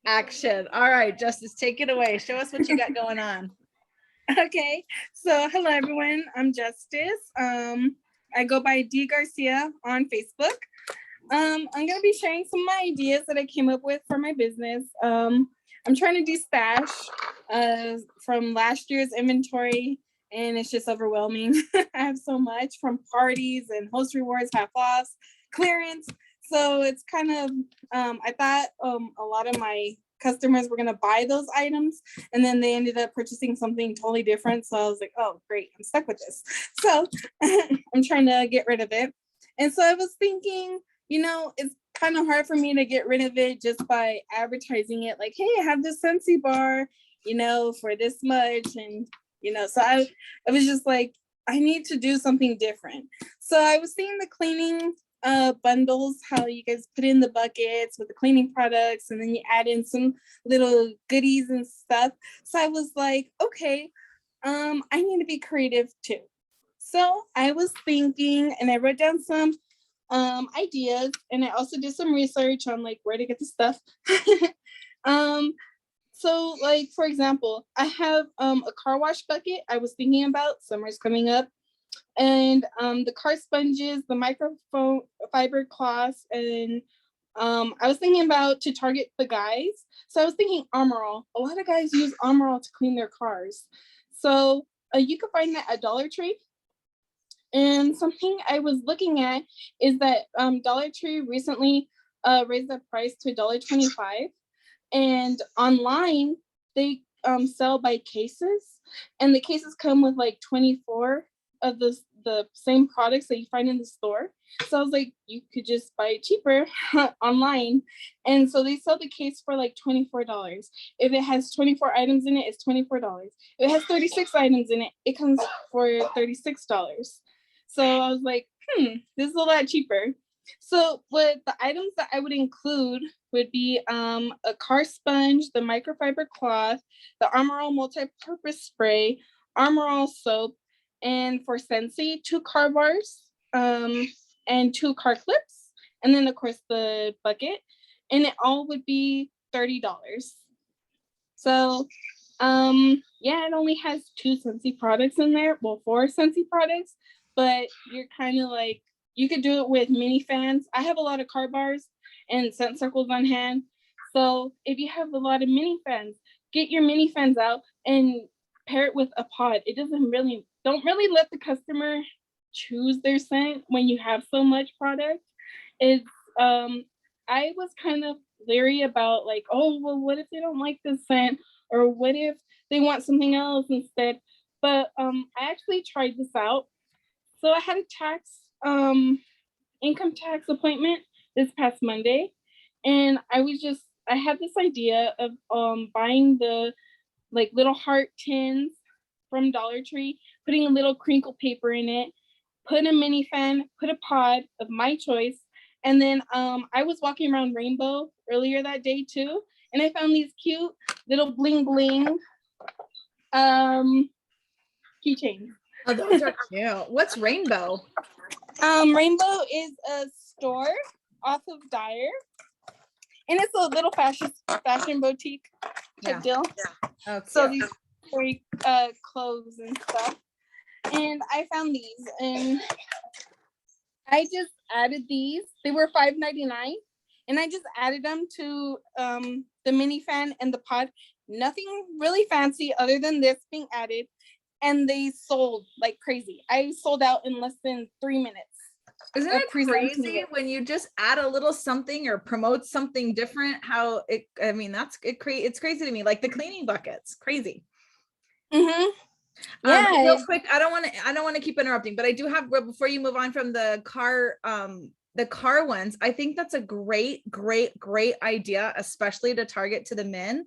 Action. All right, Justice, take it away. Show us what you got going on. Okay, so hello everyone. I'm Justice. I go by D Garcia on Facebook. I'm gonna be sharing some of my ideas that I came up with for my business. I'm trying to do stash from last year's inventory, and it's just overwhelming. I have so much from parties and host rewards, half offs, clearance. So it's kind of I thought a lot of my customers were gonna buy those items, and then they ended up purchasing something totally different. So I was like, oh great, I'm stuck with this. So I'm trying to get rid of it. And so I was thinking, it's kind of hard for me to get rid of it just by advertising it like, hey, I have this Scentsy bar, for this much. And, so I was just like, I need to do something different. So I was seeing the cleaning bundles, how you guys put in the buckets with the cleaning products, and then you add in some little goodies and stuff. So I was like, okay, I need to be creative too. So I was thinking, and I wrote down some ideas, and I also did some research on like where to get the stuff. So like for example, I have a car wash bucket. I was thinking about summer's coming up, and the car sponges, the microfiber cloths, and I was thinking about to target the guys. So I was thinking Armor All. A lot of guys use Armor All to clean their cars. So you can find that at Dollar Tree. And something I was looking at is that Dollar Tree recently raised the price to $1.25. And online, they sell by cases. And the cases come with like 24 of the same products that you find in the store. So I was like, you could just buy it cheaper online. And so they sell the case for like $24. If it has 24 items in it, it's $24. If it has 36 items in it, it comes for $36. So I was like, this is a lot cheaper. So what the items that I would include would be a car sponge, the microfiber cloth, the Armor All multi-purpose spray, Armor All soap, and for Scentsy, 2 car bars, and 2 car clips, and then of course the bucket, and it all would be $30. So yeah, it only has 2 Scentsy products in there, well 4 Scentsy products, but you're kind of like, you could do it with mini fans. I have a lot of car bars and scent circles on hand. So if you have a lot of mini fans, get your mini fans out and pair it with a pod. It don't really let the customer choose their scent when you have so much product. It's I was kind of leery about like, oh well, what if they don't like this scent, or what if they want something else instead? But I actually tried this out. So I had a income tax appointment this past Monday, and I had this idea of buying the like little heart tins from Dollar Tree, putting a little crinkle paper in it, put a mini fan, put a pod of my choice, and then I was walking around Rainbow earlier that day too, and I found these cute little bling bling keychains. Oh, those are cute. What's Rainbow? Rainbow is a store off of Dyer, and it's a little fashion boutique type deal. Yeah. Okay. So these great clothes and stuff. And I found these, and I just added these. They were $5.99, and I just added them to the mini fan and the pod. Nothing really fancy other than this being added, and they sold like crazy. I sold out in less than 3 minutes. Isn't it crazy when you just add a little something or promote something different? How it, I mean, it's crazy to me. Like the cleaning buckets, crazy. Mm-hmm. Yeah. Real quick, I don't want to keep interrupting, but I do have, before you move on from the car ones, I think that's a great idea, especially to target to the men.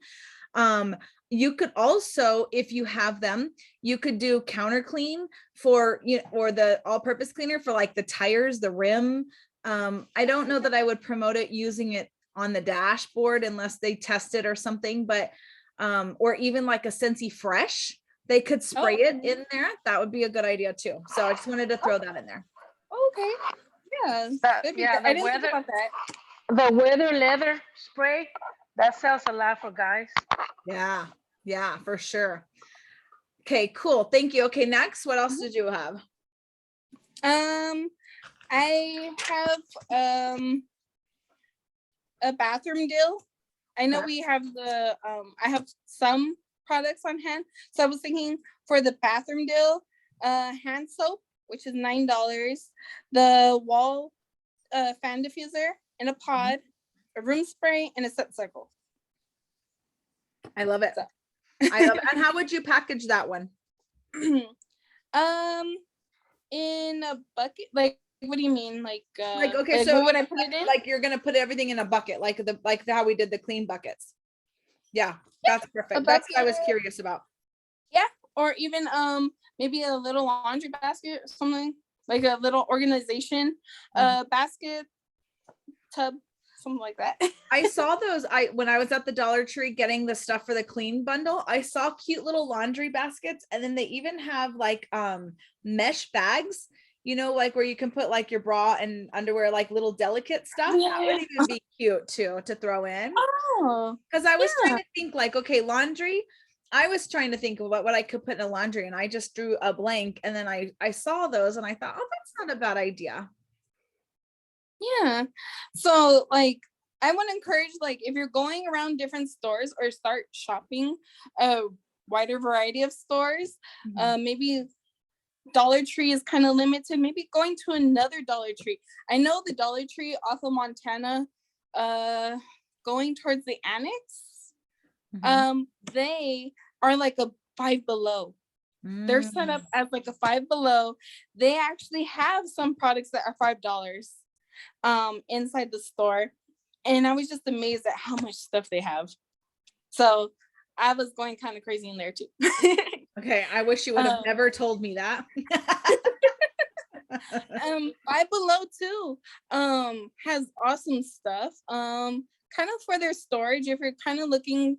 You could also, if you have them, you could do counter clean for, or the all-purpose cleaner for like the tires, the rim. I don't know that I would promote it using it on the dashboard unless they test it or something, but or even like a Scentsy Fresh, they could spray it in there. That would be a good idea too. So I just wanted to throw that in there. Okay. Yeah. I didn't think about that. The weather leather spray. That sells a lot for guys. Yeah. Yeah, for sure. Okay, cool. Thank you. Okay, next, what else did you have? I have a bathroom deal. I know we have the I have some products on hand. So I was thinking for the bathroom deal, hand soap, which is $9, the wall fan diffuser in a pod, a room spray, and a scent circle. I love it. So. I love it. And how would you package that one? In a bucket, like what do you mean? Like okay, like so what would I put it in? Like you're gonna put everything in a bucket, like how we did the clean buckets. Yeah, that's perfect. That's what I was curious about. Yeah, or even maybe a little laundry basket or something, like a little organization basket, tub, something like that. I saw those. When I was at the Dollar Tree getting the stuff for the clean bundle, I saw cute little laundry baskets, and then they even have like mesh bags, you know, like where you can put like your bra and underwear, like little delicate stuff. Yeah. That would even be cute too to throw in. Oh, because I was trying to think like, okay, laundry. I was trying to think of what I could put in a laundry, and I just drew a blank, and then I saw those and I thought, oh, that's not a bad idea. Yeah. So like I want to encourage, like, if you're going around different stores or start shopping a wider variety of stores, maybe Dollar Tree is kind of limited, maybe going to another Dollar Tree. I know the Dollar Tree off of Montana, going towards the annex, they are like a Five Below. They're set up as like a Five Below. They actually have some products that are $5 inside the store, and I was just amazed at how much stuff they have. So I was going kind of crazy in there too. Okay, I wish you would have never told me that. Five Below too has awesome stuff, kind of for their storage if you're kind of looking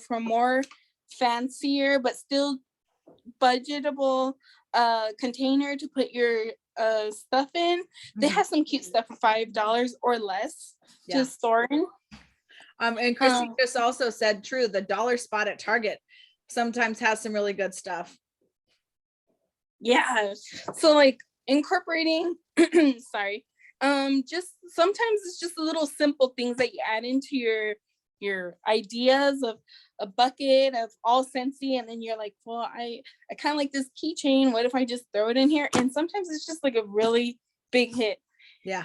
for more fancier but still budgetable container to put your stuff in. They have some cute stuff for $5 or less to store in. And Christy just also said, true, the dollar spot at Target sometimes has some really good stuff. Yeah, so like incorporating sorry, just sometimes it's just the little simple things that you add into your ideas of a bucket of all Scentsy, and then you're like, well, I kind of like this keychain, what if I just throw it in here? And sometimes it's just like a really big hit. Yeah.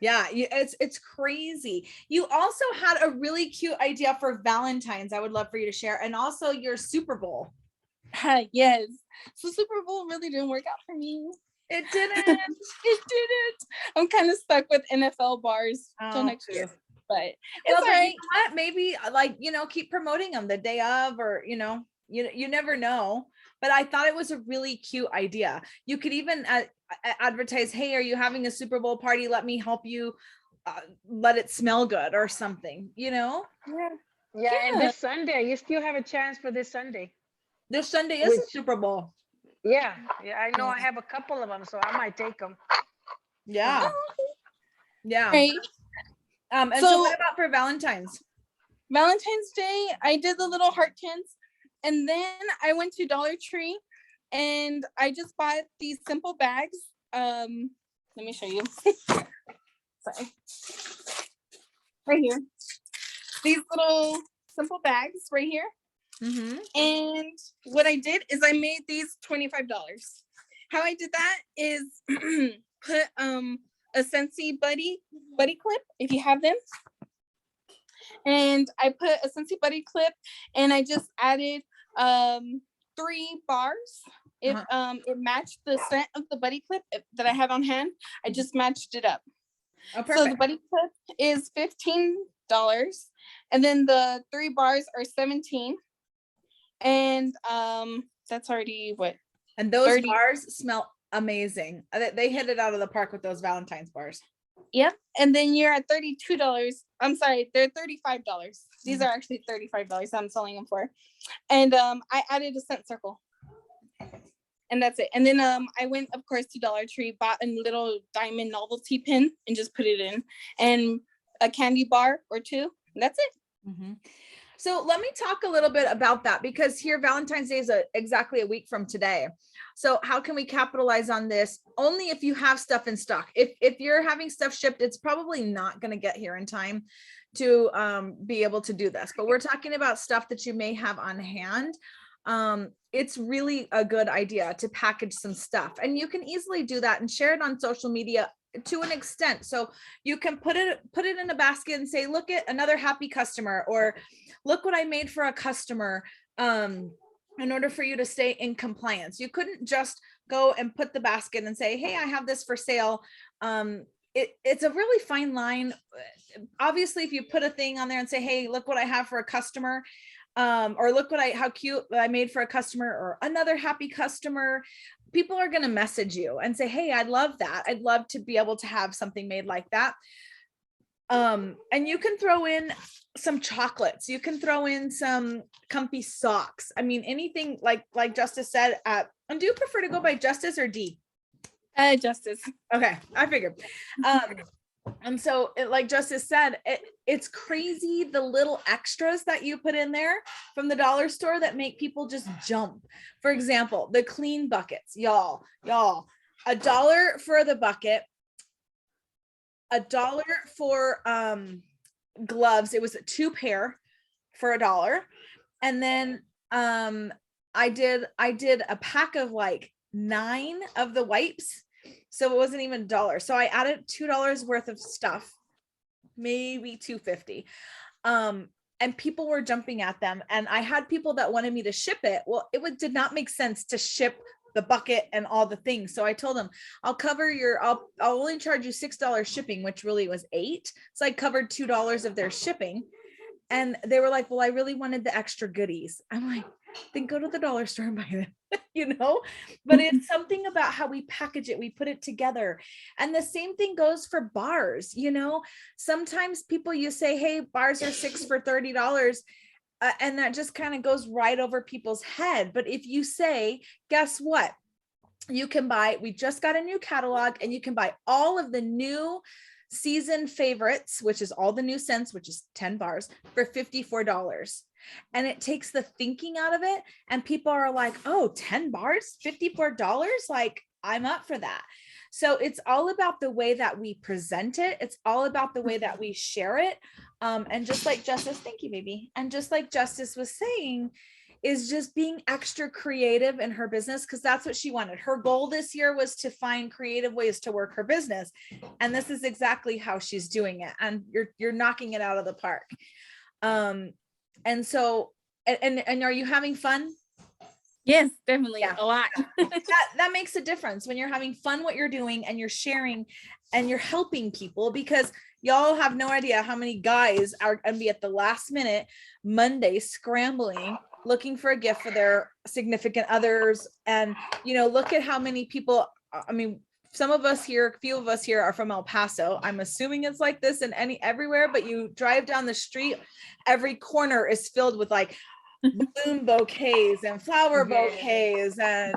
Yeah, it's crazy. You also had a really cute idea for Valentine's. I would love for you to share, and also your Super Bowl. Yes, so Super Bowl really didn't work out for me. It didn't. It didn't. I'm kind of stuck with NFL bars till next year. But it's all right. You know what? Maybe like, you know, keep promoting them the day of, or you know, you never know. But I thought it was a really cute idea. You could even advertise, hey, are you having a Super Bowl party? Let me help you let it smell good or something, you know? Yeah. And this Sunday, you still have a chance for this Sunday. This Sunday is a Super Bowl. Yeah, I know. I have a couple of them, so I might take them. Yeah. Yeah. Right. And so what about for Valentine's Day, I did the little heart tins, and then I went to Dollar Tree and I just bought these simple bags. Let me show you. Sorry. Right here. These little simple bags right here. And what I did is I made these $25. How I did that is put a Scentsy buddy clip, if you have them. And I put a Scentsy buddy clip, and I just added 3 bars. It matched the scent of the buddy clip that I had on hand. I just matched it up. Oh, perfect. So the buddy clip is $15, and then the 3 bars are $17. And that's already what? And those 30 bars smell amazing. They hit it out of the park with those Valentine's bars. Yep. And then you're at $32. I'm sorry, they're $35. These are actually $35 I'm selling them for. And I added a scent circle. And that's it. And then I went, of course, to Dollar Tree, bought a little diamond novelty pin and just put it in. And a candy bar or 2 That's it. Mhm. So let me talk a little bit about that, because here Valentine's Day is exactly a week from today. So how can we capitalize on this? Only if you have stuff in stock. If you're having stuff shipped, it's probably not going to get here in time to be able to do this. But we're talking about stuff that you may have on hand. It's really a good idea to package some stuff, and you can easily do that and share it on social media to an extent. So you can put it in a basket and say, look at another happy customer, or look what I made for a customer, in order for you to stay in compliance. You couldn't just go and put the basket and say, hey, I have this for sale. It's a really fine line. Obviously, if you put a thing on there and say, hey, look what I have for a customer, or look what how cute I made for a customer, or another happy customer, people are going to message you and say, hey, I'd love that. I'd love to be able to have something made like that. And you can throw in some chocolates. You can throw in some comfy socks. I mean, anything like Justice said. And do you prefer to go by Justice or D? Justice. Okay, I figured. And so like Justice said, it's crazy the little extras that you put in there from the dollar store that make people just jump. For example, the clean buckets, y'all, $1 for the bucket, $1 for gloves. It was 2 pair for $1. And then I did a pack of like 9 of the wipes. So it wasn't even $1. So I added $2 worth of stuff, maybe $2.50. And people were jumping at them. And I had people that wanted me to ship it. Well, did not make sense to ship the bucket and all the things. So I told them, I'll only charge you $6 shipping, which really was $8. So I covered $2 of their shipping. And they were like, well, I really wanted the extra goodies. I'm like, then go to the dollar store and buy them, but it's something about how we package it. We put it together. And the same thing goes for bars. Sometimes you say, hey, bars are 6 for $30. And that just kind of goes right over people's head. But if you say, guess what? You can buy, we just got a new catalog, and you can buy all of the new season favorites, which is all the new scents, which is 10 bars for $54. And it takes the thinking out of it. And people are like, oh, 10 bars, $54. Like, I'm up for that. So it's all about the way that we present it. It's all about the way that we share it. And just like Justice, thank you, baby. And just like Justice was saying, is just being extra creative in her business, because that's what she wanted. Her goal this year was to find creative ways to work her business. And this is exactly how she's doing it. And you're knocking it out of the park. And so, and are you having fun? Yes, definitely. Yeah. A lot. that makes a difference when you're having fun what you're doing, and you're sharing and you're helping people, because y'all have no idea how many guys are going to be at the last minute Monday scrambling, looking for a gift for their significant others. And, look at how many people, I mean, some of us here, a few of us here are from El Paso. I'm assuming it's like this in everywhere, but you drive down the street, every corner is filled with like balloon bouquets and flower bouquets and,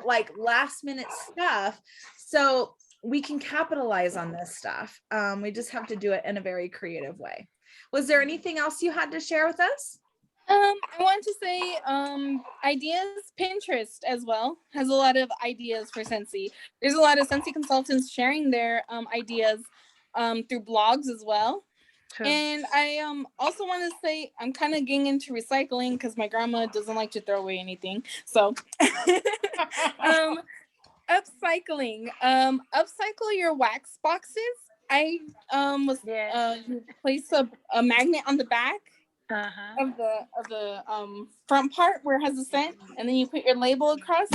like last minute stuff. So we can capitalize on this stuff. We just have to do it in a very creative way. Was there anything else you had to share with us? I want to say ideas. Pinterest as well has a lot of ideas for Scentsy. There's a lot of Scentsy consultants sharing their ideas through blogs as well. Sure. And I also want to say I'm kind of getting into recycling because my grandma doesn't like to throw away anything. So upcycling. Upcycle your wax boxes. I place a magnet on the back of the front part where it has a scent, and then you put your label across.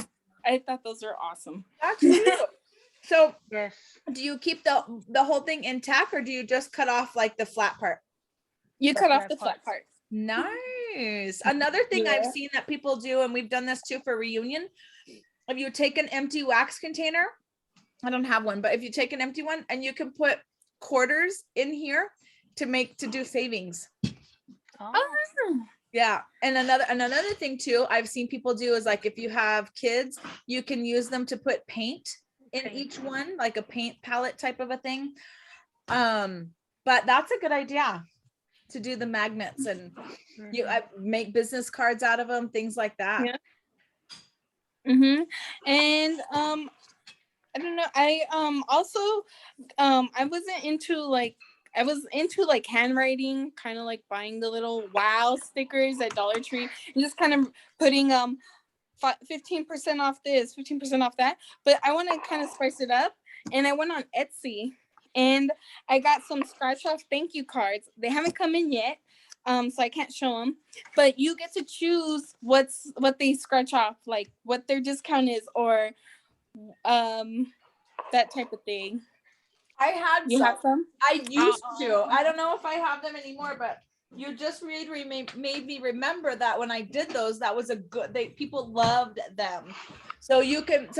I thought those are awesome. That's cute. So yes, do you keep the whole thing intact, or do you just cut off like the flat part? You cut off the flat part. Nice. Another thing I've seen that people do, and we've done this too for reunion, if you take an empty wax container, I don't have one, but if you take an empty one and you can put quarters in here to do savings. Oh. Yeah. And another thing too, I've seen people do is like, if you have kids, you can use them to put paint in each one, like a paint palette type of a thing. But that's a good idea. to do the magnets, and I make business cards out of them, things like that. Yeah. And I don't know. I also I wasn't into like I was into like handwriting, kind of like buying the little wow stickers at Dollar Tree and just kind of putting 15% off this, 15% off that. But I want to kind of spice it up. And I went on Etsy and I got some scratch off thank you cards. They haven't come in yet. So I can't show them, but you get to choose what they scratch off, like what their discount is, or that type of thing. I had You have some? I used to. I don't know if I have them anymore, but you just made me remember that when I did those, that was a good, people loved them. So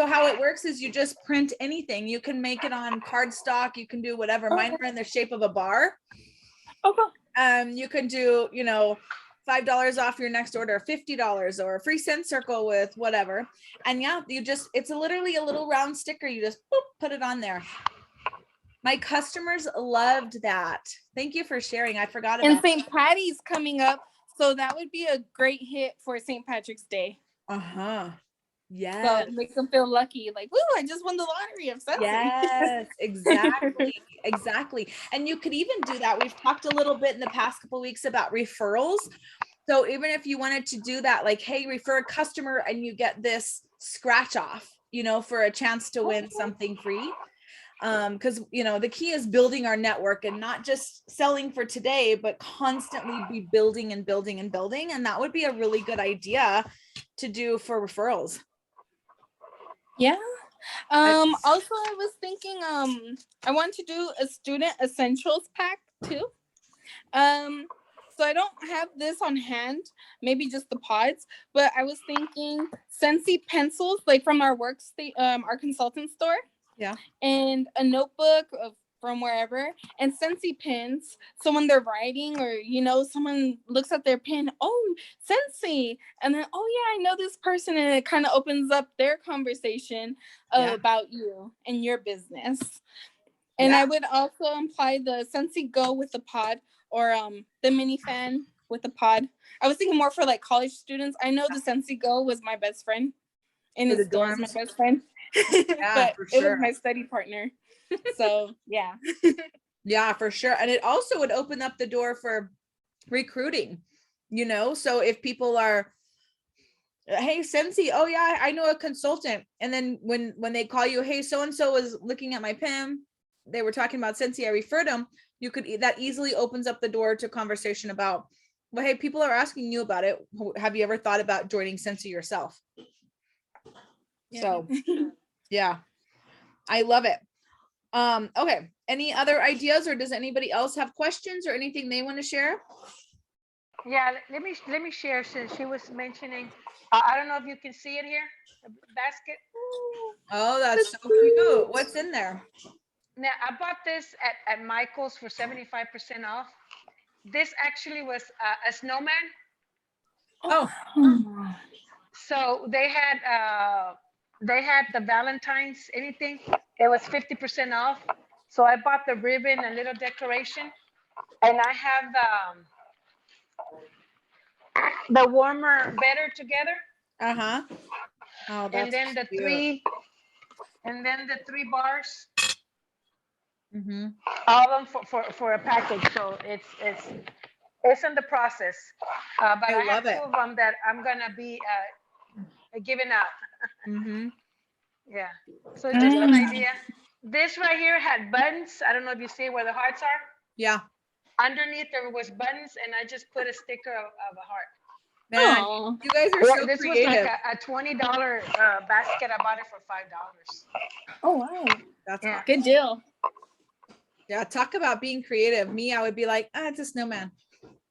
how it works is you just print anything. You can make it on cardstock. You can do whatever. Mine are in the shape of a bar. Okay. You can do, $5 off your next order, $50, or a free scent circle with whatever. And yeah, it's literally a little round sticker. You just put it on there. My customers loved that. Thank you for sharing. I forgot about And St. Patty's coming up, so that would be a great hit for St. Patrick's Day. Yes. So make them feel lucky, like, woo, I just won the lottery of Scentsy. Yes, exactly. Exactly. And you could even do that. We've talked a little bit in the past couple of weeks about referrals. So even if you wanted to do that, like, hey, refer a customer and you get this scratch off, for a chance to win something free. Because the key is building our network and not just selling for today, but constantly be building and building and building. And that would be a really good idea to do for referrals. Yeah. Also I was thinking I want to do a student essentials pack too. So I don't have this on hand, maybe just the pods, but I was thinking Scentsy pencils, like from our our consultant store. Yeah. And a notebook from wherever, and Scentsy pins. So when they're writing, or someone looks at their pin, oh, Scentsy, and then, oh yeah, I know this person, and it kind of opens up their conversation about you and your business. And I would also imply the Scentsy Go with the pod, or the mini fan with the pod. I was thinking more for like college students. I know the Scentsy Go was my best friend, and it still is my best friend. But it was my study partner. So yeah. Yeah, for sure. And it also would open up the door for recruiting, so if people are, hey, Scentsy, oh yeah, I know a consultant. And then when they call you, hey, so-and-so was looking at my PIM, they were talking about Scentsy, I referred them. That easily opens up the door to conversation about, well, hey, people are asking you about it. Have you ever thought about joining Scentsy yourself? Yeah. So yeah, I love it. Okay, any other ideas, or does anybody else have questions or anything they want to share? Yeah, let me share, since she was mentioning, I don't know if you can see it here, the basket. Oh, that's so cute. What's in there? Now, I bought this at Michael's for 75% off. This actually was a snowman. Oh. So they had the Valentine's, anything. It was 50% off. So I bought the ribbon and little decoration, and I have the warmer, better together. Uh-huh. Oh, that's and then the cute. the 3 bars. Mm-hmm. All of them for a package. So it's in the process. But I have 2 of them that I'm gonna be giving out. Mm-hmm. Yeah. So just an idea. This right here had buttons. I don't know if you see where the hearts are. Yeah. Underneath there was buttons, and I just put a sticker of a heart. Man, you guys are so this creative. was like a $20 basket. I bought it for $5. Oh wow, that's a good deal. Yeah, talk about being creative. Me, I would be like, it's a snowman.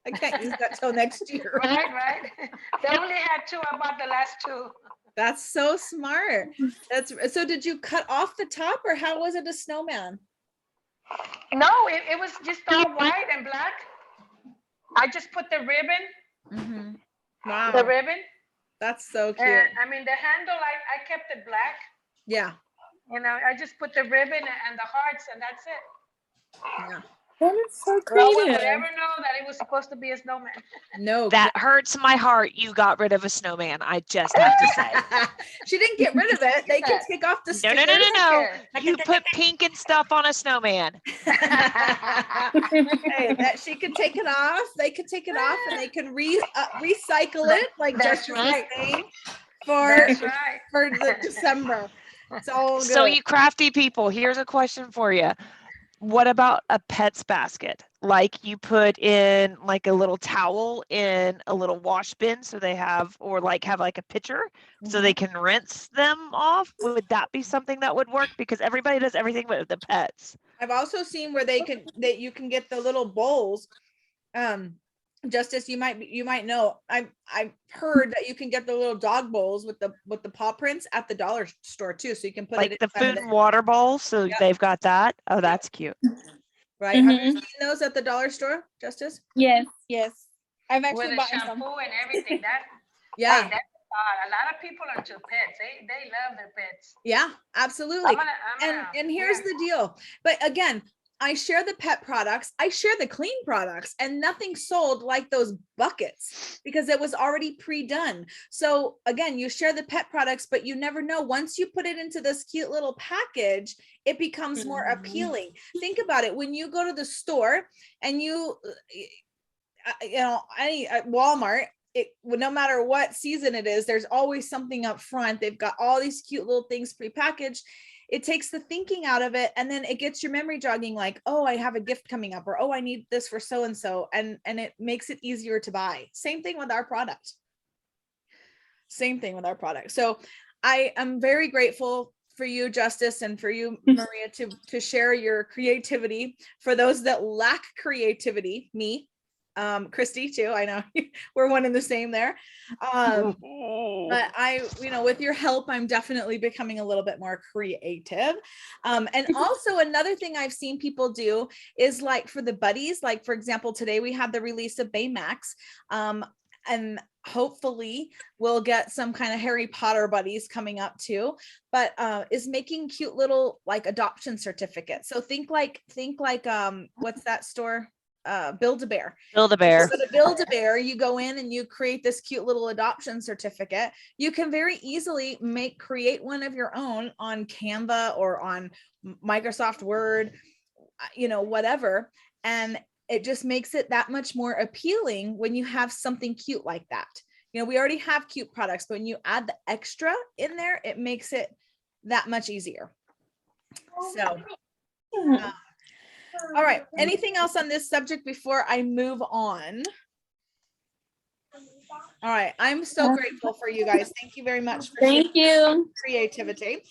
I can't use that till next year. Right. They only had 2. I bought the last 2. That's so smart. So did you cut off the top, or how was it a snowman? No, it was just all white and black. I just put the ribbon. Mm-hmm. Wow. The ribbon. That's so cute. And I mean, the handle, I kept it black. Yeah. I just put the ribbon and the hearts, and that's it. Yeah. That is so No one creative. would ever know that it was supposed to be a snowman. No, That hurts my heart. You got rid of a snowman. I just have to say. she didn't get rid of it. They can take off the No, sticker. no, no, no, no. Okay. You put pink and stuff on a snowman. Hey, that she could take it off. They could take it off, and they can recycle it, like That's Jess was right. saying, for That's right. for the December. It's all good. So you crafty people, here's a question for you. What about a pet's basket? Like you put in like a little towel in a little wash bin so they have, or like have like a pitcher so they can rinse them off. Would that be something that would work? Because everybody does everything with the pets. I've also seen where that you can get the little bowls. Justice, you might know. I've heard that you can get the little dog bowls with the paw prints at the dollar store too. So you can put Like it the inside of food and it, water bowl. So Yep. they've got that. Oh, that's cute. right? Have you Mhm. seen those at the dollar store, Justice? Yes, yes. I've With actually the bought shampoo some. and everything. That Yeah, hey, that's a lot of people are into pets. They love their pets. yeah, absolutely. I'm And here's the deal. But again, I share the pet products, I share the clean products, and nothing sold like those buckets because it was already pre-done. So again, you share the pet products, but you never know. Once you put it into this cute little package, it becomes more Mhm. appealing. Think about it. When you go to the store and any at Walmart, no matter what season it is, there's always something up front. They've got all these cute little things prepackaged. It takes the thinking out of it, and then it gets your memory jogging, like, oh, I have a gift coming up, or oh, I need this for so and so, and it makes it easier to buy. Same thing with our product. So I am very grateful for you, Justice, and for you, Maria, to share your creativity. For those that lack creativity, me, Christy too, I know we're one and the same there. But with your help, I'm definitely becoming a little bit more creative. And also another thing I've seen people do is like for the buddies, like for example, today we had the release of Baymax. And hopefully we'll get some kind of Harry Potter buddies coming up too, but is making cute little like adoption certificates. So think like what's that store? Build-A-Bear. Build-A-Bear. So to Build-A-Bear, you go in and you create this cute little adoption certificate. You can very easily create one of your own on Canva or on Microsoft Word, whatever. And it just makes it that much more appealing when you have something cute like that. We already have cute products, but when you add the extra in there, it makes it that much easier. So all right. Anything else on this subject before I move on? All right. I'm so grateful for you guys. Thank you very much for Thank you. creativity.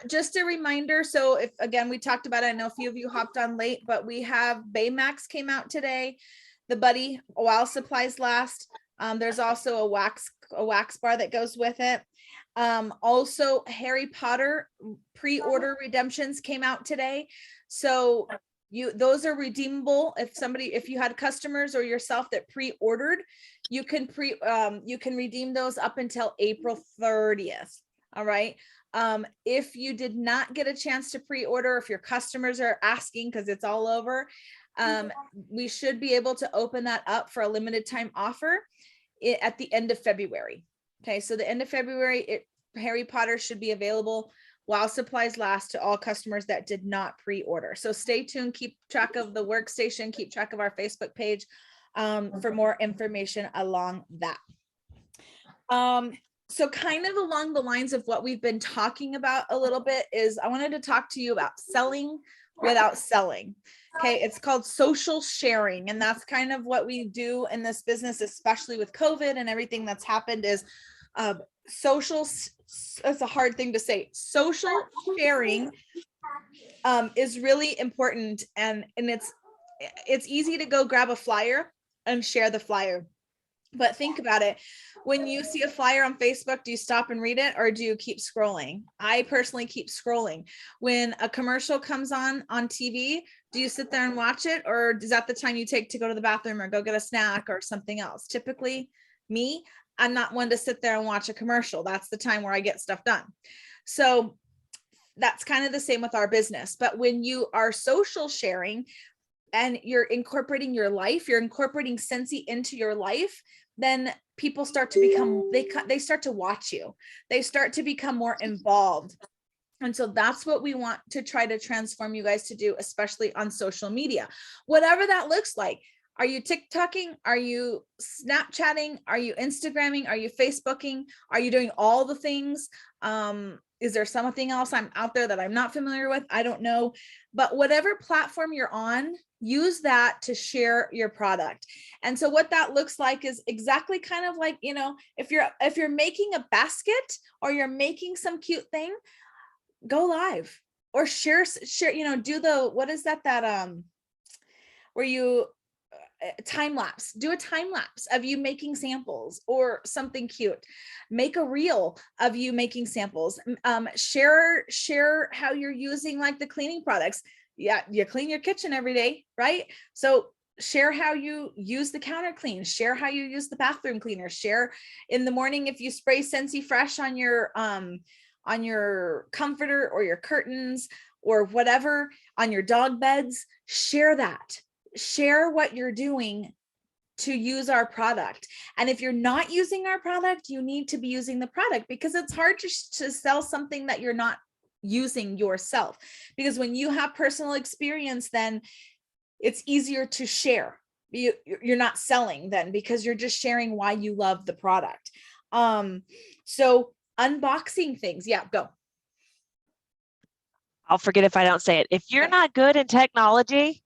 Just a reminder. So if, again, we talked about it, I know a few of you hopped on late, but we have Baymax came out today. The Buddy While Supplies Last. There's also a wax bar that goes with it. Also Harry Potter pre-order redemptions came out today. So those are redeemable. If you had customers or yourself that pre-ordered, you can redeem those up until April 30th. All right. If you did not get a chance to pre-order, if your customers are asking because it's all over, we should be able to open that up for a limited time offer at the end of February. Okay, so the end of February, Harry Potter should be available while supplies last to all customers that did not pre-order. So stay tuned, keep track of the workstation, keep track of our Facebook page for more information along that. So kind of along the lines of what we've been talking about a little bit is I wanted to talk to you about selling without selling. Okay, it's called social sharing. And that's kind of what we do in this business, especially with COVID and everything that's happened is social, it's a hard thing to say. Social sharing is really important. And it's easy to go grab a flyer and share the flyer. But think about it. When you see a flyer on Facebook, do you stop and read it or do you keep scrolling? I personally keep scrolling. When a commercial comes on TV, do you sit there and watch it, or is that the time you take to go to the bathroom or go get a snack or something else? Typically, I'm not one to sit there and watch a commercial. That's the time where I get stuff done. So that's kind of the same with our business. But when you are social sharing, and you're incorporating your life, you're incorporating Scentsy into your life, then people start to become, they start to watch you. They start to become more involved. And so that's what we want to try to transform you guys to do, especially on social media, whatever that looks like. Are you TikToking? Are you Snapchatting? Are you Instagramming? Are you Facebooking? Are you doing all the things? Is there something else I'm out there that I'm not familiar with? I don't know. But whatever platform you're on, use that to share your product. And so what that looks like is exactly kind of like, you know, if you're making a basket or you're making some cute thing, go live or share, you know, do the, what is that where you time lapse, do a time lapse of you making samples or something cute. Make a reel of you making samples. Share how you're using like the cleaning products. Yeah, you clean your kitchen every day, right? So share how you use the counter clean, share how you use the bathroom cleaner, share in the morning if you spray Scentsy Fresh on your comforter or your curtains or whatever, on your dog beds. Share that. Share what you're doing to use our product. And if you're not using our product, you need to be using the product, because it's hard to sell something that you're not using yourself. Because when you have personal experience, then it's easier to share. You're not selling then, because you're just sharing why you love the product. So unboxing things. Yeah, go. I'll forget if I don't say it. If you're not good in technology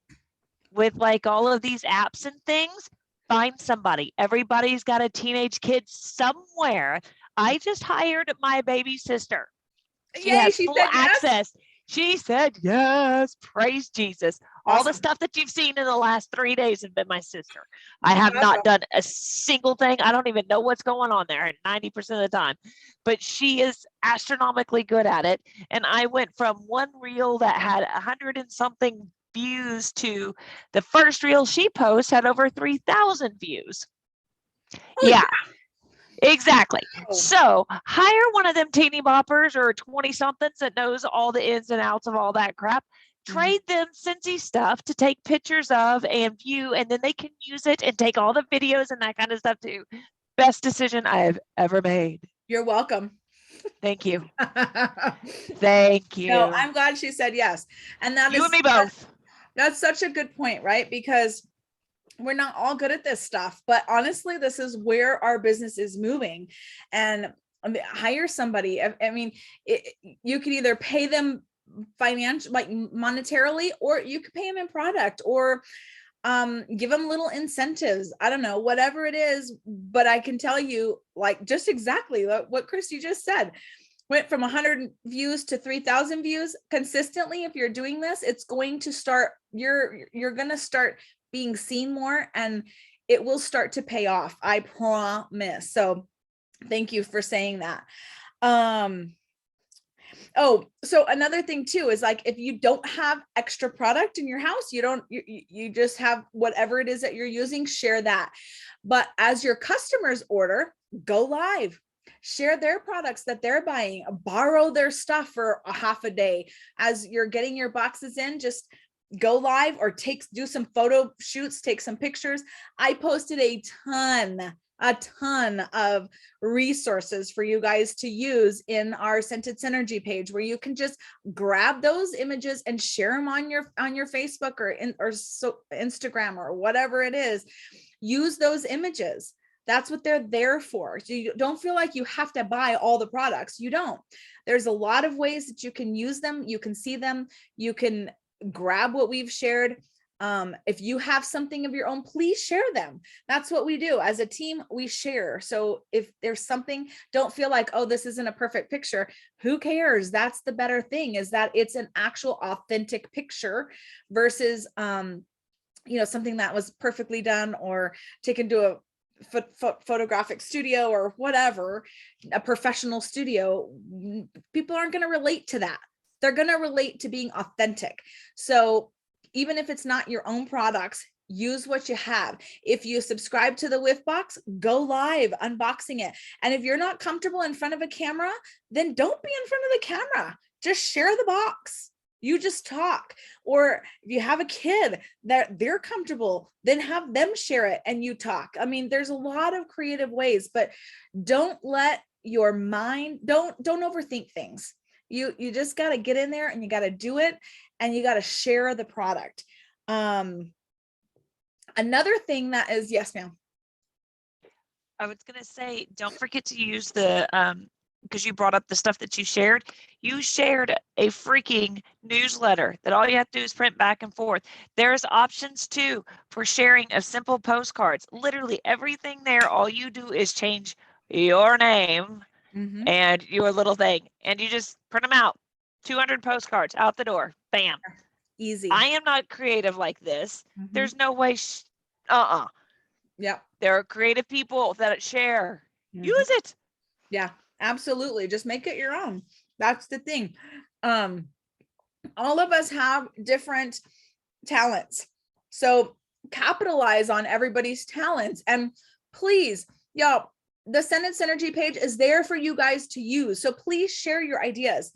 with like all of these apps and things, find somebody. Everybody's got a teenage kid somewhere. I just hired my baby sister. She has full access. She said yes. Praise Jesus. Awesome. All the stuff that you've seen in the last 3 days have been my sister. I have not done a single thing. I don't even know what's going on there 90% of the time, but she is astronomically good at it. And I went from one reel that had 100 and something views to the first reel she posts had over 3,000 views. Yeah. Exactly. So hire one of them teeny boppers or 20 somethings that knows all the ins and outs of all that crap. Trade them Scentsy stuff to take pictures of and view, and then they can use it and take all the videos and that kind of stuff too. Best decision I've ever made. You're welcome. Thank you. Thank you. No, I'm glad she said yes. And that you and me both. That's such a good point, right? Because we're not all good at this stuff, but honestly, this is where our business is moving. And hire somebody. I mean, you could either pay them financially, like monetarily, or you could pay them in product, or give them little incentives. I don't know, whatever it is. But I can tell you, like, just exactly what Christy just said. Went from 100 views to 3,000 views consistently. If you're doing this, it's going to start, you're going to start being seen more, and it will start to pay off. I promise. So thank you for saying that. Oh, so another thing too is, like, if you don't have extra product in your house, you just have whatever it is that you're using, share that. But as your customers order, go live. Share their products that they're buying, borrow their stuff for a half a day. As you're getting your boxes in, just go live or do some photo shoots, take some pictures. I posted a ton of resources for you guys to use in our Scented Synergy page, where you can just grab those images and share them on your Facebook or Instagram or whatever it is. Use those images. That's what they're there for. So you don't feel like you have to buy all the products. You don't. There's a lot of ways that you can use them. You can see them. You can grab what we've shared. If you have something of your own, please share them. That's what we do as a team. We share. So if there's something, don't feel like, oh, this isn't a perfect picture. Who cares? That's the better thing, is that it's an actual authentic picture versus, something that was perfectly done or taken to a photographic studio or whatever, a professional studio. People aren't going to relate to that. They're going to relate to being authentic. So even if it's not your own products, use what you have. If you subscribe to the Whiff Box, go live unboxing it. And if you're not comfortable in front of a camera, then don't be in front of the camera. Just share the box. You just talk. Or if you have a kid that they're comfortable, then have them share it and you talk. I mean, there's a lot of creative ways, but don't let your mind, don't overthink things. You just got to get in there and you got to do it, and you got to share the product. Another thing that is, yes, ma'am. I was gonna say, don't forget to use the because you brought up the stuff that you shared. You shared a freaking newsletter that all you have to do is print back and forth. There's options too for sharing of simple postcards. Literally everything there, all you do is change your name and your little thing, and you just print them out. 200 postcards out the door. Bam. Easy. I am not creative like this. There's no way. Yeah. There are creative people that share. Use it. Yeah, absolutely. Just make it your own. That's the thing. All of us have different talents. So capitalize on everybody's talents. And please, y'all, the Sentence Synergy page is there for you guys to use. So please share your ideas.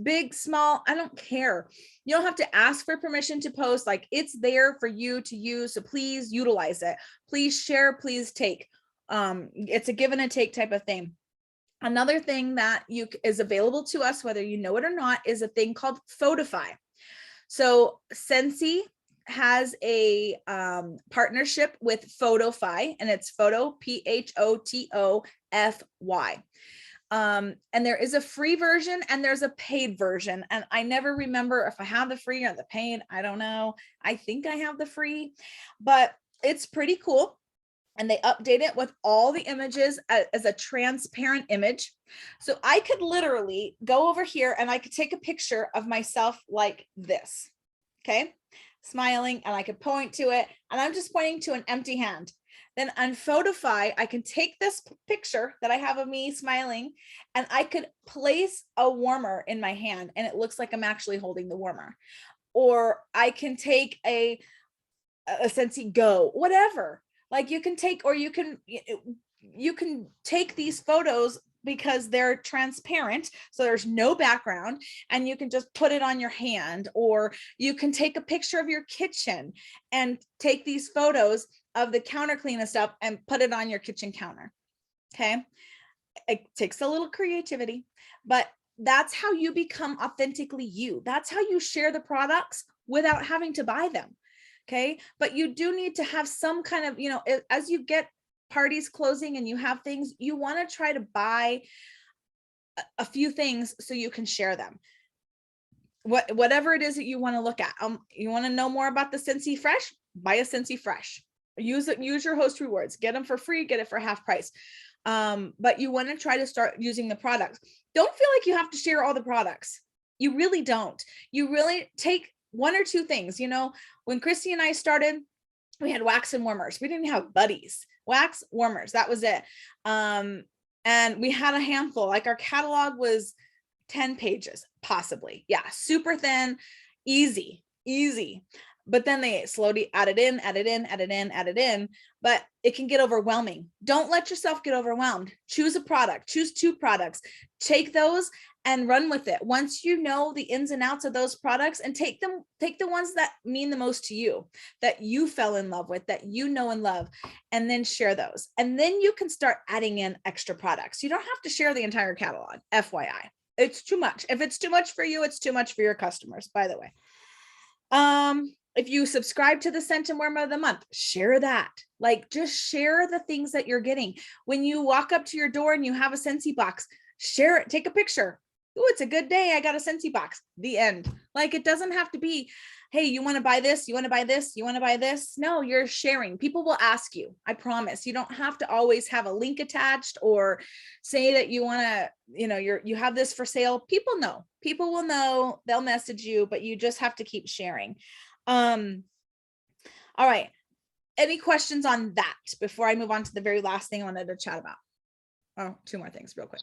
Big, small, I don't care. You don't have to ask for permission to post. Like, it's there for you to use. So please utilize it. Please share, please take. It's a give and a take type of thing. Another thing that is available to us, whether you know it or not, is a thing called Photify. So Scentsy has a partnership with Photify, and it's Photo, PHOTOFY. And there is a free version and there's a paid version. And I never remember if I have the free or the paid. I don't know. I think I have the free, but it's pretty cool. And they update it with all the images as a transparent image. So I could literally go over here and I could take a picture of myself like this. Okay. Smiling, and I could point to it, and I'm just pointing to an empty hand. Then on Photify, I can take this picture that I have of me smiling, and I could place a warmer in my hand, and it looks like I'm actually holding the warmer. Or I can take a Scentsy Go, whatever. Like, you can take, or you can take these photos because they're transparent, so there's no background, and you can just put it on your hand. Or you can take a picture of your kitchen and take these photos of the counter clean and stuff and put it on your kitchen counter. Okay. It takes a little creativity, but that's how you become authentically you. That's how you share the products without having to buy them. Okay. But you do need to have some kind of, as you get parties closing and you have things, you want to try to buy a few things so you can share them. Whatever it is that you want to look at. You want to know more about the Scentsy Fresh? Buy a Scentsy Fresh. Use your host rewards. Get them for free. Get it for half price. But you want to try to start using the products. Don't feel like you have to share all the products. You really don't. You really take one or two things. When Christy and I started, we had wax and warmers. We didn't have buddies. Wax, warmers, that was it. And we had a handful. Like, our catalog was 10 pages, possibly. Yeah, super thin, easy. But then they slowly added in, but it can get overwhelming. Don't let yourself get overwhelmed. Choose a product, choose 2 products, take those and run with it. Once you know the ins and outs of those products, and take the ones that mean the most to you, that you fell in love with, that you know and love, and then share those. And then you can start adding in extra products. You don't have to share the entire catalog, FYI. It's too much. If it's too much for you, it's too much for your customers, by the way. If you subscribe to the Scent and Warmer of the Month, share that. Like, just share the things that you're getting. When you walk up to your door and you have a Scentsy box, share it, take a picture. Oh, it's a good day. I got a Scentsy box. The end. Like, it doesn't have to be, hey, you want to buy this? You want to buy this? You want to buy this? No, you're sharing. People will ask you. I promise. You don't have to always have a link attached or say that you want to, you have this for sale. People know. People will know. They'll message you, but you just have to keep sharing. All right. Any questions on that before I move on to the very last thing I wanted to chat about? Oh, 2 more things real quick.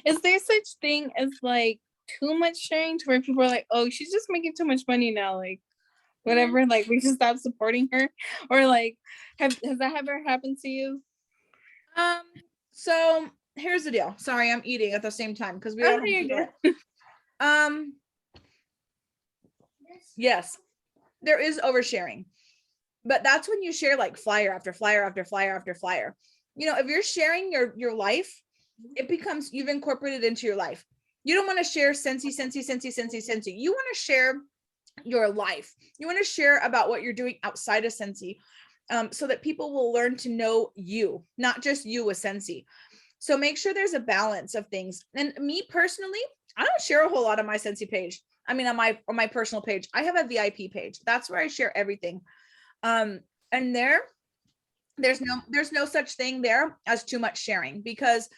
Is there such thing as like too much sharing to where people are like, oh, she's just making too much money now, like whatever, like we should stop supporting her? Or like, has that ever happened to you? So here's the deal. Sorry, I'm eating at the same time because we don't have to do it. Yes, there is oversharing, but that's when you share like flyer after flyer after flyer after flyer. You know, if you're sharing your life, it becomes, you've incorporated into your life. You don't want to share Scentsy. You want to share your life. You want to share about what you're doing outside of Scentsy, so that people will learn to know you, not just you with Scentsy. So make sure there's a balance of things. And me personally, I don't share a whole lot on my Scentsy page. I mean, on my personal page, I have a VIP page. That's where I share everything. And there's no such thing there as too much sharing, because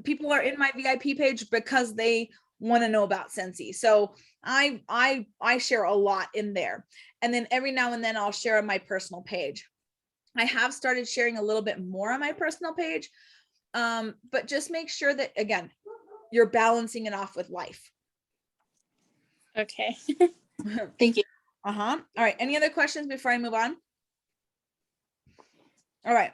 people are in my VIP page because they want to know about Scentsy. So I share a lot in there. And then every now and then I'll share on my personal page. I have started sharing a little bit more on my personal page. But just make sure that, again, you're balancing it off with life. Okay. Thank you. All right. Any other questions before I move on? All right.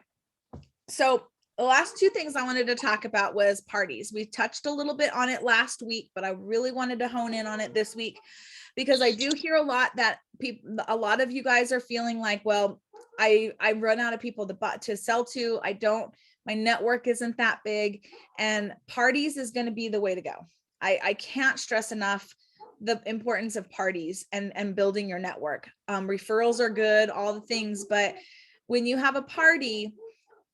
So the last two things I wanted to talk about was parties. We touched a little bit on it last week, but I really wanted to hone in on it this week, because I do hear a lot that a lot of you guys are feeling like, well, I run out of people to sell to. My network isn't that big, and parties is going to be the way to go. I can't stress enough the importance of parties and building your network. Referrals are good, all the things, but when you have a party,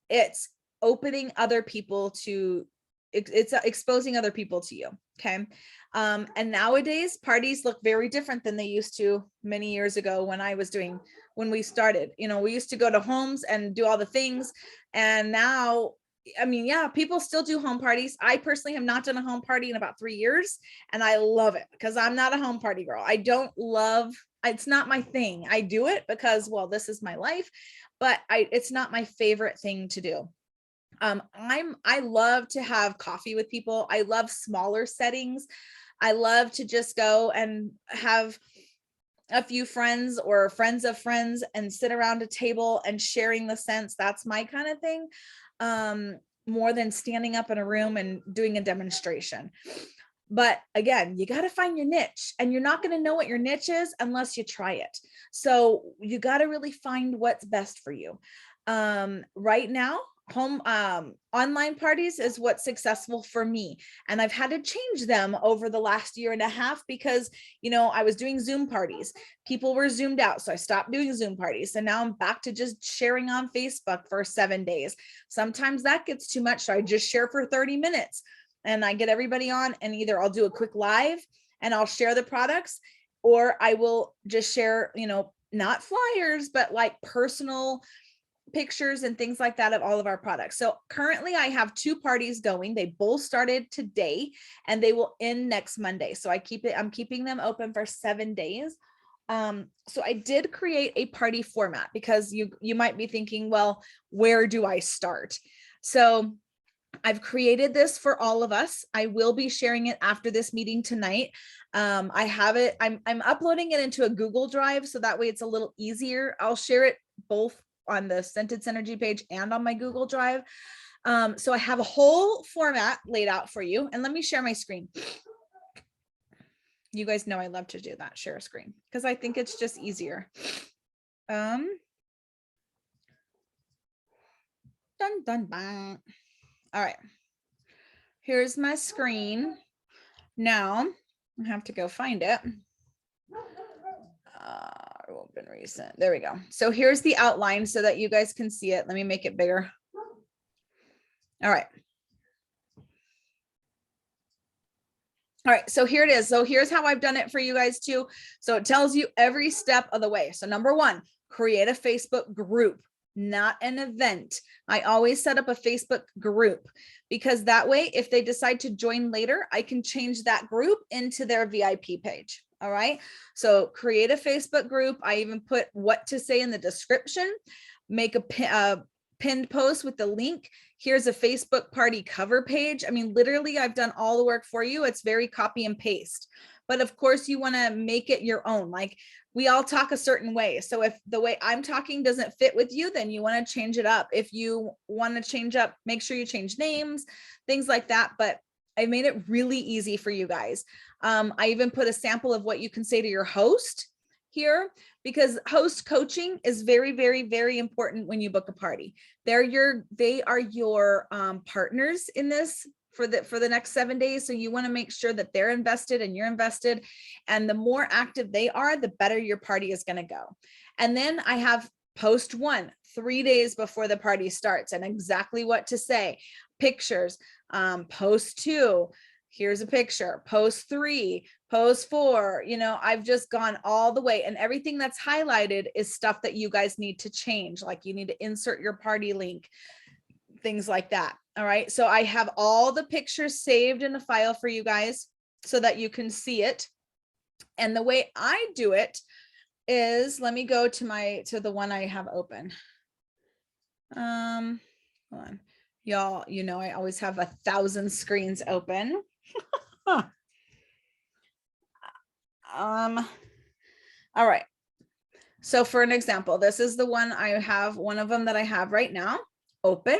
it's opening other people to, it's exposing other people to you. Okay. And nowadays parties look very different than they used to many years ago when we started. You know, we used to go to homes and do all the things. And now, I mean, yeah, people still do home parties. I personally have not done a home party in about 3 years, and I love it because I'm not a home party girl. It's not my thing. I do it because, well, this is my life, but it's not my favorite thing to do. I love to have coffee with people. I love smaller settings. I love to just go and have a few friends or friends of friends and sit around a table and sharing the scents. That's my kind of thing. More than standing up in a room and doing a demonstration. But again, you got to find your niche, and you're not going to know what your niche is unless you try it. So you got to really find what's best for you. Right now, home online parties is what's successful for me, and I've had to change them over the last year and a half because, you know, I was doing Zoom parties. People were zoomed out, so I stopped doing Zoom parties. So now I'm back to just sharing on Facebook for 7 days. Sometimes that gets too much, so I just share for 30 minutes and I get everybody on, and either I'll do a quick live and I'll share the products, or I will just share, you know, not flyers, but like personal pictures and things like that of all of our products. So currently I have 2 parties going. They both started today and they will end next Monday. So I'm keeping them open for 7 days. So I did create a party format because you might be thinking, well, where do I start? So I've created this for all of us. I will be sharing it after this meeting tonight. I have it. I'm uploading it into a Google Drive, so that way it's a little easier. I'll share it both on the Scented Synergy page and on my Google Drive. So I have a whole format laid out for you. And let me share my screen. You guys know I love to do that, share a screen, because I think it's just easier. Dun, dun, dun. All right. Here's my screen. Now I have to go find it. Open recent. There we go. So here's the outline so that you guys can see it. Let me make it bigger. All right. All right, so here it is. So here's how I've done it for you guys too. So it tells you every step of the way. So number 1, create a Facebook group, not an event. I always set up a Facebook group because that way, if they decide to join later, I can change that group into their VIP page. All right. So create a Facebook group. I even put what to say in the description, make a pinned post with the link. Here's a Facebook party cover page. I mean, literally, I've done all the work for you. It's very copy and paste. But of course, you want to make it your own. Like, we all talk a certain way. So if the way I'm talking doesn't fit with you, then you want to change it up. If you want to change up, make sure you change names, things like that. But I made it really easy for you guys. I even put a sample of what you can say to your host here, because host coaching is very, very, very important when you book a party. They are your partners in this for the next 7 days. So you want to make sure that they're invested and you're invested. And the more active they are, the better your party is going to go. And then I have post 1, 3 days before the party starts, and exactly what to say. Pictures. Post 2, here's a picture. Post 3, post 4, I've just gone all the way, and everything that's highlighted is stuff that you guys need to change. Like you need to insert your party link, things like that. All right. So I have all the pictures saved in a file for you guys so that you can see it. And the way I do it is, let me go to the one I have open. Hold on. Y'all, I always have 1,000 screens open. All right. So for an example, this is the one I have, one of them that I have right now open,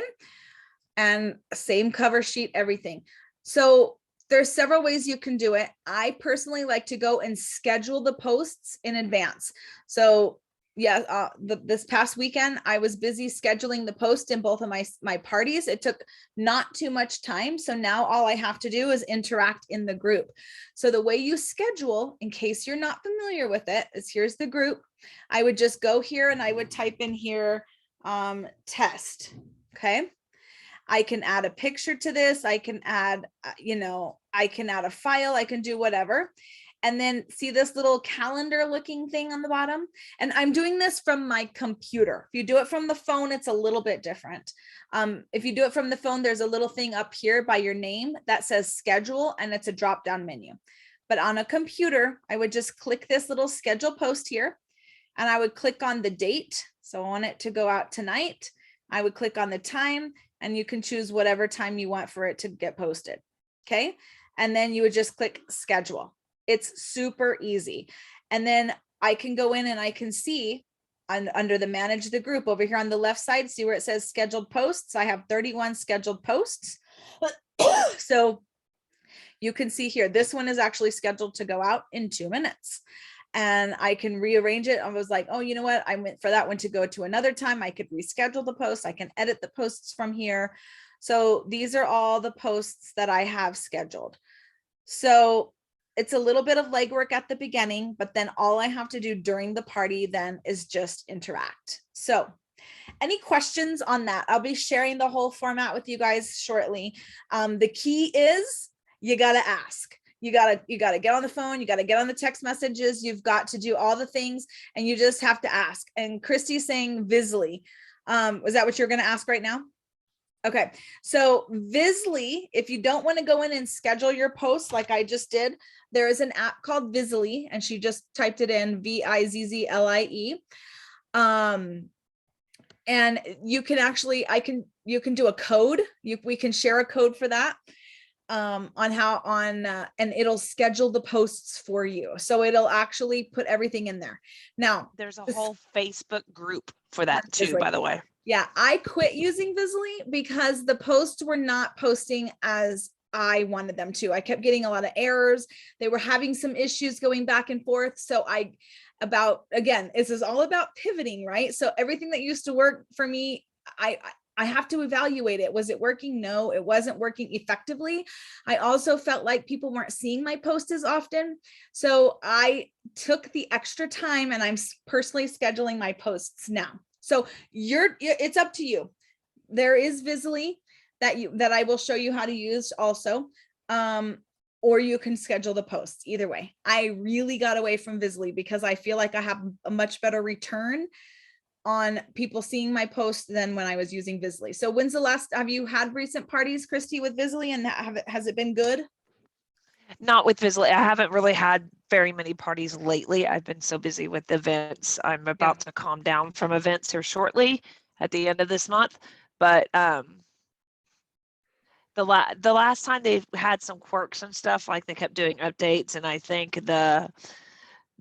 and same cover sheet, everything. So there's several ways you can do it. I personally like to go and schedule the posts in advance. So yeah, this past weekend, I was busy scheduling the post in both of my parties. It took not too much time. So now all I have to do is interact in the group. So the way you schedule, in case you're not familiar with it, is here's the group. I would just go here and I would type in here, test. Okay. I can add a picture to this. I can add, I can add a file. I can do whatever. And then see this little calendar looking thing on the bottom. And I'm doing this from my computer. If you do it from the phone, it's a little bit different. If you do it from the phone, there's a little thing up here by your name that says schedule, and it's a drop down menu. But on a computer, I would just click this little schedule post here, and I would click on the date. So I want it to go out tonight. I would click on the time, and you can choose whatever time you want for it to get posted. Okay. And then you would just click schedule. It's super easy. And then I can go in and I can see under the manage the group over here on the left side, see where it says scheduled posts. I have 31 scheduled posts. So you can see here, this one is actually scheduled to go out in 2 minutes. And I can rearrange it. I was like, oh, you know what? I went for that one to go to another time. I could reschedule the post. I can edit the posts from here. So these are all the posts that I have scheduled. So it's a little bit of legwork at the beginning, but then all I have to do during the party then is just interact. So any questions on that? I'll be sharing the whole format with you guys shortly. The key is you got to ask. You got to get on the phone. You got to get on the text messages. You've got to do all the things, and you just have to ask. And Christy's saying Visly. Was that what you're going to ask right now? Okay. So Visly, if you don't want to go in and schedule your posts like I just did, there is an app called Visly, and she just typed it in Vizzlie. And you can actually, you can do a code. We can share a code for that. And it'll schedule the posts for you. So it'll actually put everything in there. Now there's a whole Facebook group for that too, by the way. Yeah, I quit using Visly because the posts were not posting as I wanted them to. I kept getting a lot of errors. They were having some issues going back and forth. So again, this is all about pivoting, right? So everything that used to work for me, I have to evaluate it. Was it working? No, it wasn't working effectively. I also felt like people weren't seeing my posts as often. So I took the extra time, and I'm personally scheduling my posts now. So it's up to you. There is Visly that I will show you how to use also. Or you can schedule the posts. Either way. I really got away from Visly because I feel like I have a much better return on people seeing my posts than when I was using Visly. So have you had recent parties, Christy, with Visly, and has it been good? Not with Visly. I haven't really had very many parties lately. I've been so busy with events. I'm about to calm down from events here shortly at the end of this month. But the last time they had some quirks and stuff, like they kept doing updates, and I think the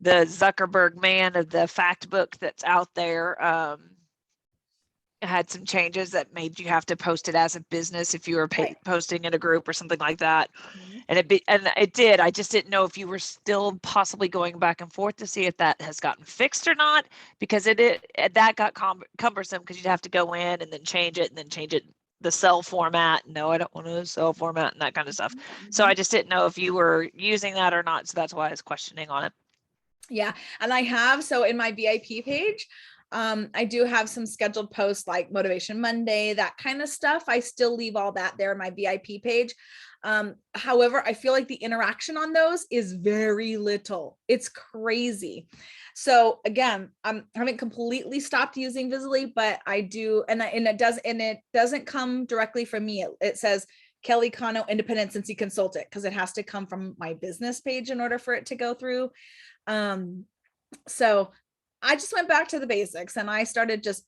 Zuckerberg man of the fact book that's out there, had some changes that made you have to post it as a business if you were Right. posting in a group or something like that. Mhm. And it did. I just didn't know if you were still possibly going back and forth to see if that has gotten fixed or not, because that got cumbersome because you'd have to go in and then change it the cell format. No, I don't want a cell format and that kind of stuff. So I just didn't know if you were using that or not. So that's why I was questioning on it. Yeah. And I have, so in my VIP page, I do have some scheduled posts like Motivation Monday, that kind of stuff. I still leave all that there in my VIP page. However, I feel like the interaction on those is very little. It's crazy. So again, I haven't completely stopped using Visibly, but I do, and it doesn't come directly from me. It says Kelly Cano, independent Scentsy consultant, because it has to come from my business page in order for it to go through. So I just went back to the basics and I started just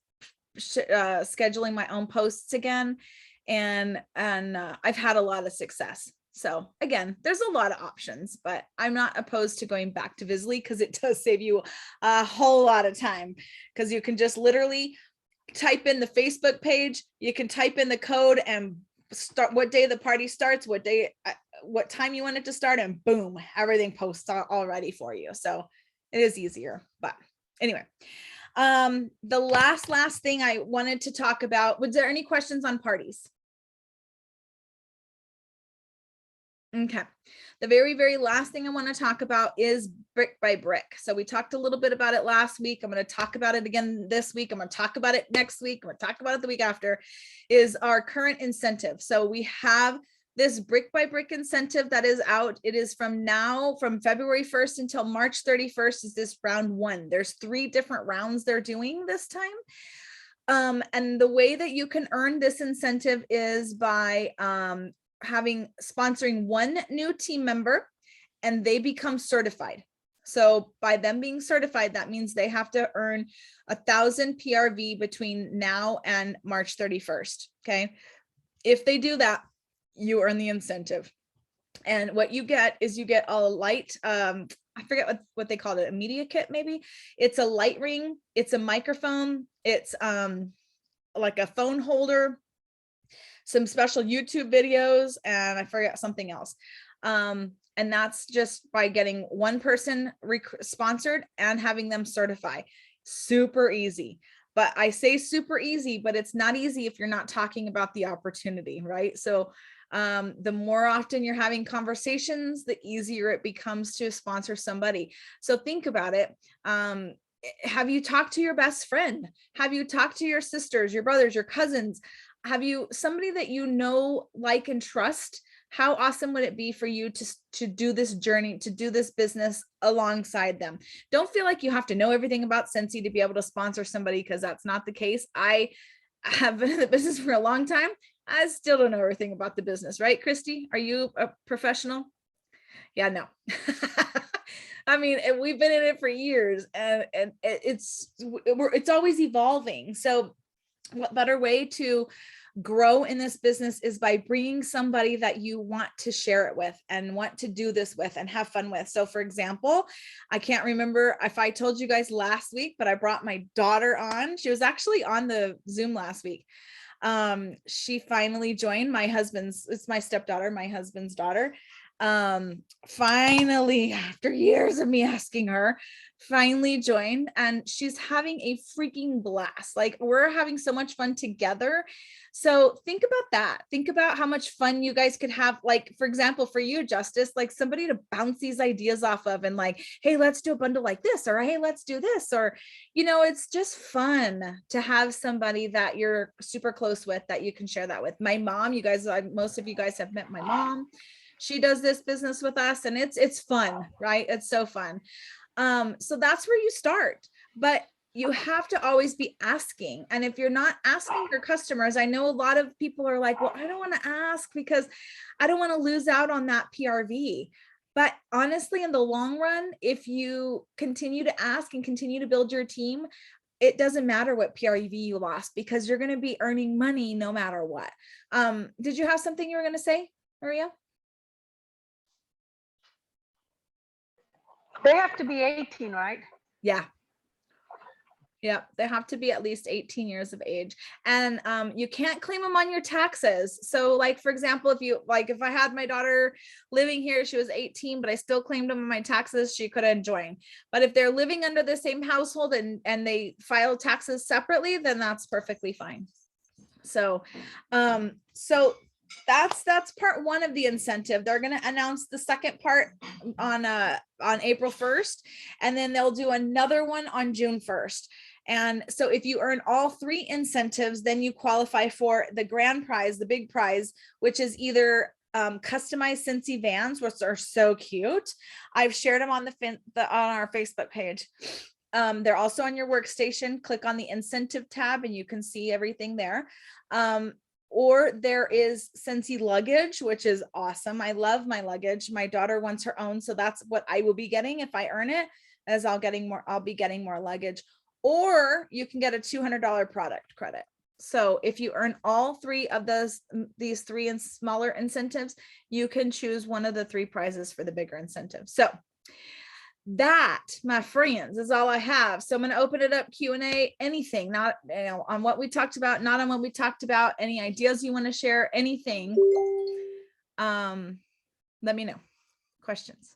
scheduling my own posts again. And I've had a lot of success. So again, there's a lot of options, but I'm not opposed to going back to Visibly because it does save you a whole lot of time, because you can just literally type in the Facebook page, you can type in the code and start what day the party starts, what time you want it to start, and boom, everything posts already for you. So it is easier. But anyway, the last thing I wanted to talk about, was there any questions on parties? Okay. The very last thing I want to talk about is brick by brick. So we talked a little bit about it last week. I'm going to talk about it again this week. I'm going to talk about it next week. I'm going to talk about it the week after, is our current incentive. So we have this brick by brick incentive that is out. It is from February 1st until March 31st is this round 1. There's 3 different rounds they're doing this time. And the way that you can earn this incentive is by sponsoring 1 new team member, and they become certified. So by them being certified, that means they have to earn 1,000 PRV between now and March 31st. Okay. If they do that, you earn the incentive. And what you get is you get a light, I forget what they called it, a media kit, maybe. It's a light ring, it's a microphone, it's like a phone holder, some special YouTube videos, and I forget something else. And that's just by getting 1 person sponsored and having them certify. Super easy. But I say super easy, but it's not easy if you're not talking about the opportunity, right? So the more often you're having conversations, the easier it becomes to sponsor somebody. So think about it. Have you talked to your best friend? Have you talked to your sisters, your brothers, your cousins? Have you somebody that you know, like, and trust? How awesome would it be for you to do this journey, to do this business alongside them? Don't feel like you have to know everything about Scentsy to be able to sponsor somebody, because that's not the case. I have been in the business for a long time. I still don't know everything about the business, right, Christy? Are you a professional? Yeah, no. I mean, we've been in it for years, and it's always evolving. So what better way to grow in this business is by bringing somebody that you want to share it with and want to do this with and have fun with. So for example, I can't remember if I told you guys last week, but I brought my daughter on. She was actually on the Zoom last week. She finally joined it's my stepdaughter, my husband's daughter. Finally, after years of me asking her, finally joined, and she's having a freaking blast. Like, we're having so much fun together. So think about that. Think about how much fun you guys could have. Like, for example, for you, Justice, like somebody to bounce these ideas off of, and like, hey, let's do a bundle like this, or hey, let's do this, or, it's just fun to have somebody that you're super close with that you can share that with. My mom, you guys, most of you guys have met my mom. She does this business with us, and it's fun, right? It's so fun. So that's where you start, but you have to always be asking. And if you're not asking your customers, I know a lot of people are like, well, I don't want to ask because I don't want to lose out on that PRV. But honestly, in the long run, if you continue to ask and continue to build your team, it doesn't matter what PRV you lost, because you're going to be earning money no matter what. Did you have something you were going to say, Maria? They have to be 18, right? Yeah. Yeah, they have to be at least 18 years of age. And you can't claim them on your taxes. So like, for example, if I had my daughter living here, she was 18, but I still claimed them on my taxes, she couldn't join. But if they're living under the same household and they file taxes separately, then that's perfectly fine. So that's part one of the incentive. They're going to announce the second part on April 1st, and then they'll do another one on June 1st. And so if you earn all three incentives, then you qualify for the grand prize, the big prize, which is either customized Scentsy vans, which are so cute. I've shared them on on our Facebook page. They're also on your workstation. Click on the incentive tab and you can see everything there. Or there is Scentsy luggage, which is awesome. I love my luggage. My daughter wants her own, so that's what I will be getting if I earn it, as I'll be getting more luggage. Or you can get a $200 product credit. So if you earn all three of these three and smaller incentives, you can choose one of the three prizes for the bigger incentive. So that, my friends, is all I have. So I'm going to open it up, Q&A, anything, not on what we talked about, not on what we talked about, any ideas you want to share, anything. Let me know. Questions.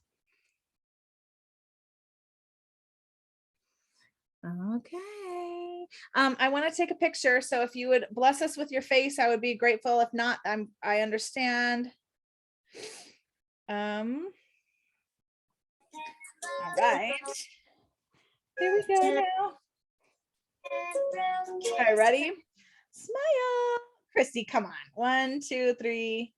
Okay. I want to take a picture. So if you would bless us with your face, I would be grateful. If not, I understand. All right. Here we go now. All right, ready? Smile. Christy, come on. 1, 2, 3.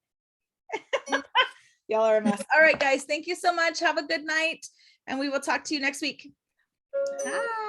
Y'all are a mess. All right, guys. Thank you so much. Have a good night. And we will talk to you next week. Bye.